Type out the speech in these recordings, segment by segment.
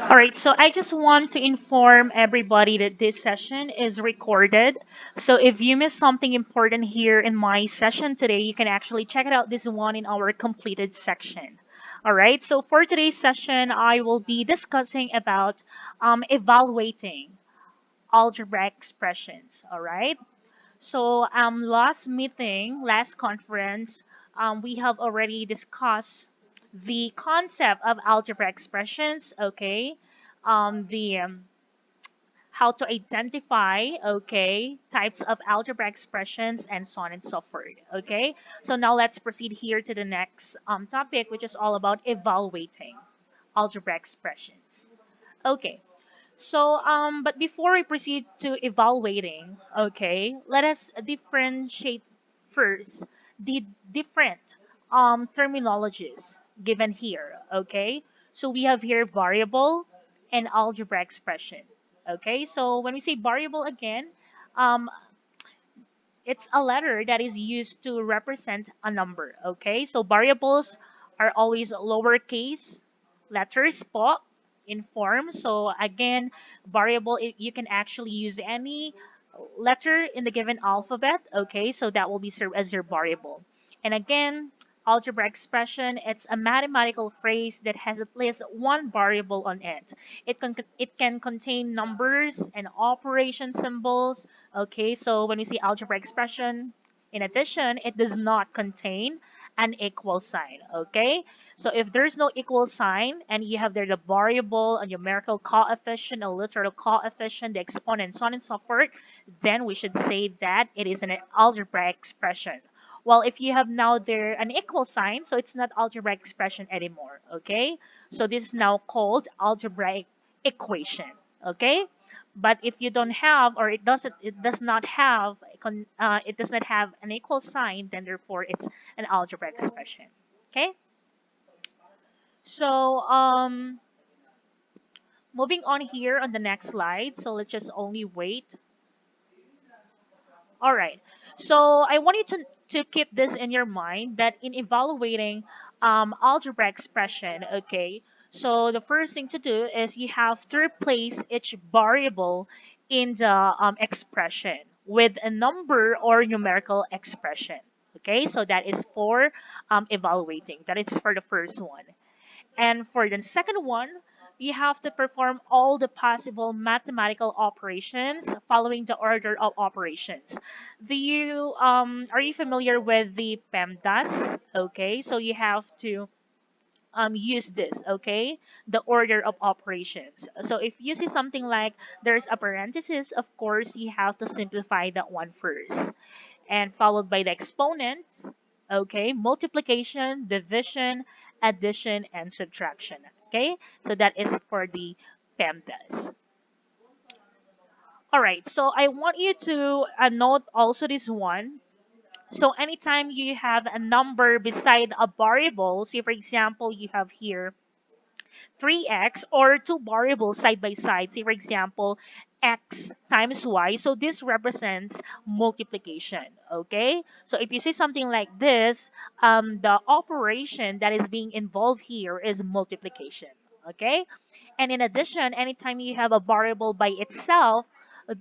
All right, so I just want to inform everybody that this session is recorded. So if you missed something important here in my session today, you can actually check it out this one in our completed section. All right, so for today's session, I will be discussing about evaluating algebraic expressions. All right, so last meeting, last conference, we have already discussed the concept of algebra expressions. Okay, the how to identify types of algebra expressions and so on and so forth. Okay, so now let's proceed here to the next topic, which is all about evaluating algebra expressions. Okay, so, but before we proceed to evaluating, okay, let us differentiate first the different terminologies given here, okay? So we have here variable and algebra expression, okay? So when we say variable again, um, it's a letter that is used to represent a number, okay? So variables are always lowercase letters po in form. So again, variable, you can actually use any letter in the given alphabet, okay? So that will be served as your variable. And again, algebra expression, it's a mathematical phrase that has at least one variable on it. It can contain numbers and operation symbols. Okay, so when we see algebra expression, in addition, it does not contain an equal sign. Okay, so if there's no equal sign and you have there the variable, a numerical coefficient, a literal coefficient, the exponent, so on and so forth, then we should say that it is an algebraic expression. Well, if you have now there an equal sign, so it's not algebraic expression anymore. Okay, so this is now called algebraic equation. Okay, but if you don't have, or it does not have it does not have an equal sign, then therefore it's an algebraic expression. Okay, so moving on here on the next slide, so let's just only wait. All right, so I want you to keep this in your mind that in evaluating algebra expression, okay, so the first thing to do is you have to replace each variable in the expression with a number or numerical expression. Okay, so that is for evaluating. That is for the first one. And for the second one, you have to perform all the possible mathematical operations following the order of operations. Do you are you familiar with the PEMDAS? Okay, so you have to use this, okay? The order of operations. So if you see something like there's a parenthesis, of course you have to simplify that one first, and followed by the exponents, okay, multiplication, division, addition, and subtraction, okay? So that is for the PEMDAS. All right, so I want you to note also this one. So anytime you have a number beside a variable, say for example, you have here 3x or two variables side by side, say for example, x times y. So this represents multiplication, okay? So if you see something like this, the operation that is being involved here is multiplication, okay? And in addition, anytime you have a variable by itself,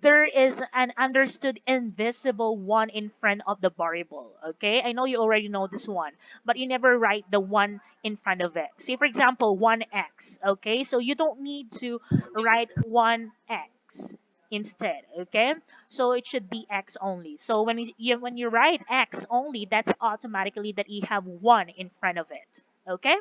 there is an understood invisible one in front of the variable. Okay, I know you already know this one, but you never write the one in front of it. Say, for example, 1x. Okay, so you don't need to write 1x instead. Okay, so it should be x only. So when you write x only, that's automatically that you have one in front of it. Okay.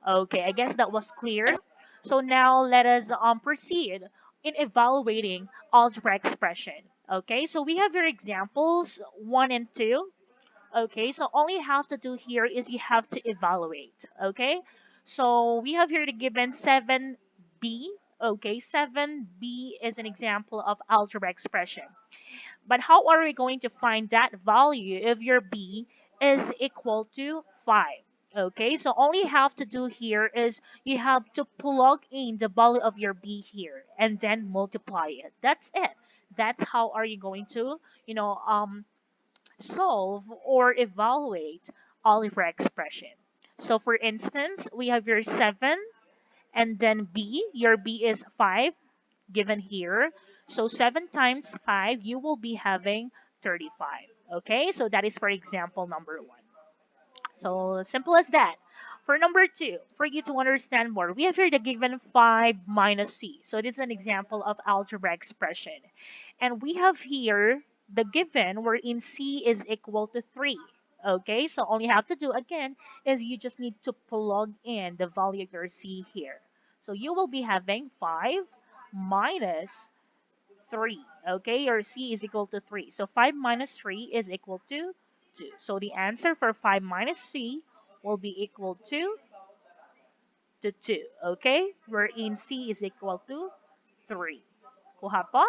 Okay, I guess that was clear. So now let us proceed in evaluating algebra expression. Okay, so we have your examples 1 and 2. Okay, so all you have to do here is you have to evaluate. Okay, so we have here the given 7b. Okay, 7b is an example of algebra expression. But how are we going to find that value if your b is equal to 5? Okay, so all you have to do here is you have to plug in the value of your b here and then multiply it. That's it. That's how are you going to, solve or evaluate algebra expression. So for instance, we have your 7 And then B, your B is 5 given here. So 7 times 5, you will be having 35. Okay, so that is for example number 1. So simple as that. For number 2, for you to understand more, we have here the given 5 minus c. So this is an example of algebra expression. And we have here the given wherein c is equal to 3. Okay, so all you have to do again is you just need to plug in the value of your c here. So you will be having 5 minus 3. Okay, your c is equal to 3. So 5 minus 3 is equal to 2. So the answer for 5 minus c will be equal to 2. Okay, wherein c is equal to 3. Kuha po?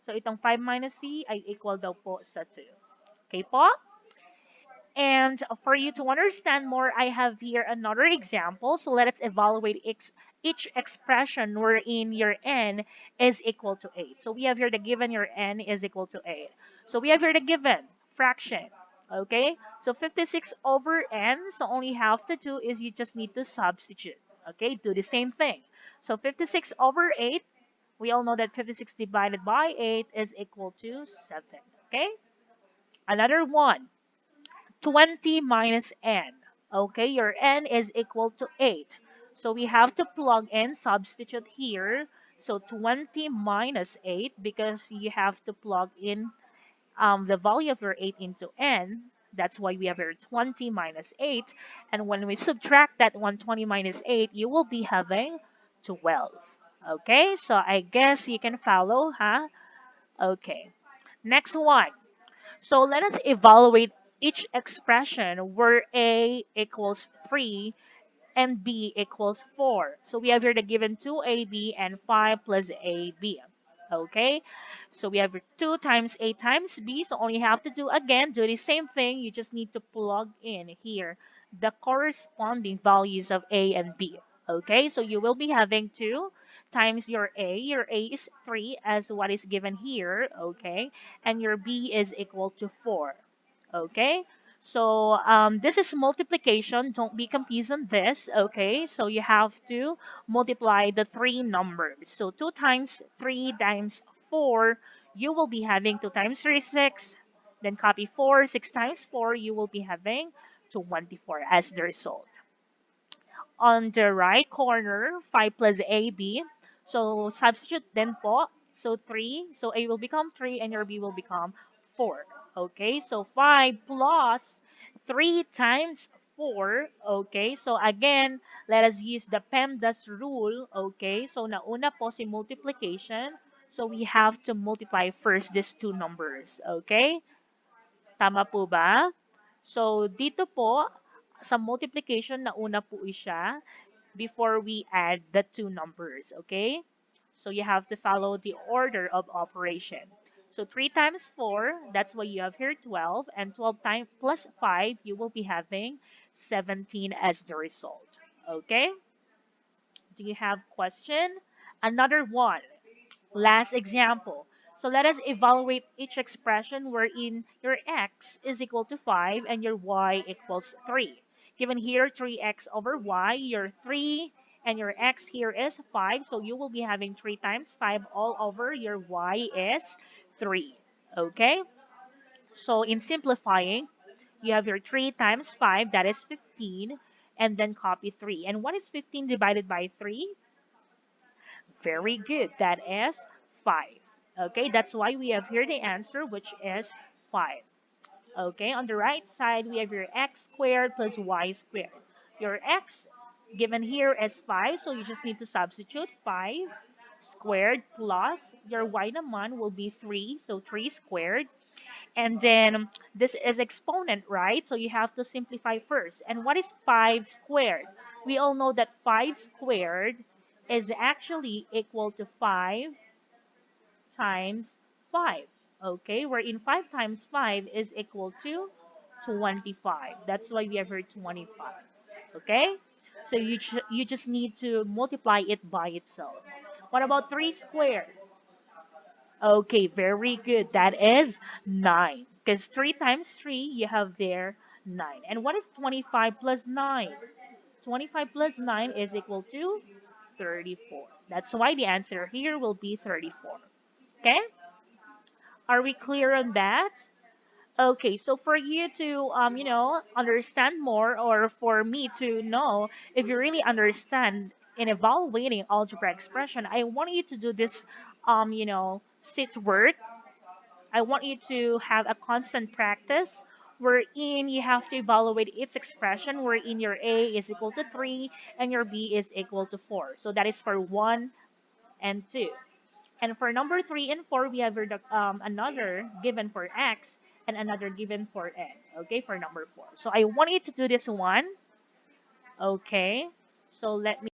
So itong 5 minus c ay equal daw po sa 2. Okay po? And for you to understand more, I have here another example. So let us evaluate each expression wherein your n is equal to 8. So we have here the given your n is equal to 8. So we have here the given fraction. Okay, so 56 over n. So all you have to do is you just need to substitute. Okay, do the same thing. So 56 over 8, we all know that 56 divided by 8 is equal to 7. Okay, another one. 20 minus n. Okay, your n is equal to 8. So we have to plug in, substitute here. So 20 minus 8, because you have to plug in the value of your 8 into n. That's why we have here 20 minus 8. And when we subtract that 120 minus 8, you will be having 12. Okay, so I guess you can follow, huh? Okay, next one. So let us evaluate each expression where A equals 3 and B equals 4. So we have here the given 2AB and 5 plus AB. Okay, so we have 2 times A times B. So all you have to do again, do the same thing. You just need to plug in here the corresponding values of A and B. Okay, so you will be having 2 times your A. Your A is 3 as what is given here. Okay, and your B is equal to 4. Okay, so this is multiplication. Don't be confused on this. Okay, so you have to multiply the three numbers. So 2 times 3 times 4, you will be having 2 times 3 is 6. Then copy 4, 6 times 4, you will be having 24 as the result. On the right corner, 5 plus AB. So substitute then po. So 3. So A will become 3 and your B will become 4. Okay, so 5 plus 3 times 4. Okay, so again, let us use the PEMDAS rule. Okay, so nauna po si multiplication. So we have to multiply first these two numbers. Okay, tama po ba? So dito po, sa multiplication, nauna po siya before we add the two numbers, okay? So you have to follow the order of operation. So 3 times 4, that's why you have here 12, and 12 times plus 5, you will be having 17 as the result, okay? Do you have question? Another one. Last example. So let us evaluate each expression wherein your x is equal to 5 and your y equals 3. Given here 3x over y, your 3 and your x here is 5. So you will be having 3 times 5 all over your y is 3. Okay? So in simplifying, you have your 3 times 5, that is 15, and then copy 3. And what is 15 divided by 3? Very good. That is 5. Okay, that's why we have here the answer, which is 5. Okay, on the right side, we have your x squared plus y squared. Your x given here is 5, so you just need to substitute 5 squared plus your y naman will be 3, so 3 squared. And then this is exponent, right? So you have to simplify first. And what is 5 squared? We all know that 5 squared is actually equal to 5 times 5. Okay, wherein 5 times 5 is equal to 25. That's why we have here 25. Okay, so you just need to multiply it by itself. What about 3 squared? Okay, very good. That is 9. Because 3 times 3, you have there 9. And what is 25 plus 9? 25 plus 9 is equal to 34. That's why the answer here will be 34. Okay? Are we clear on that? Okay, so for you to understand more, or for me to know if you really understand in evaluating algebra expression, I want you to do this sit work. I want you to have a constant practice wherein you have to evaluate its expression, wherein your A is equal to 3 and your B is equal to 4. So that is for 1 and 2. And for number 3 and 4, we have another given for X and another given for N. Okay, for number 4. So I want you to do this one. Okay, so let me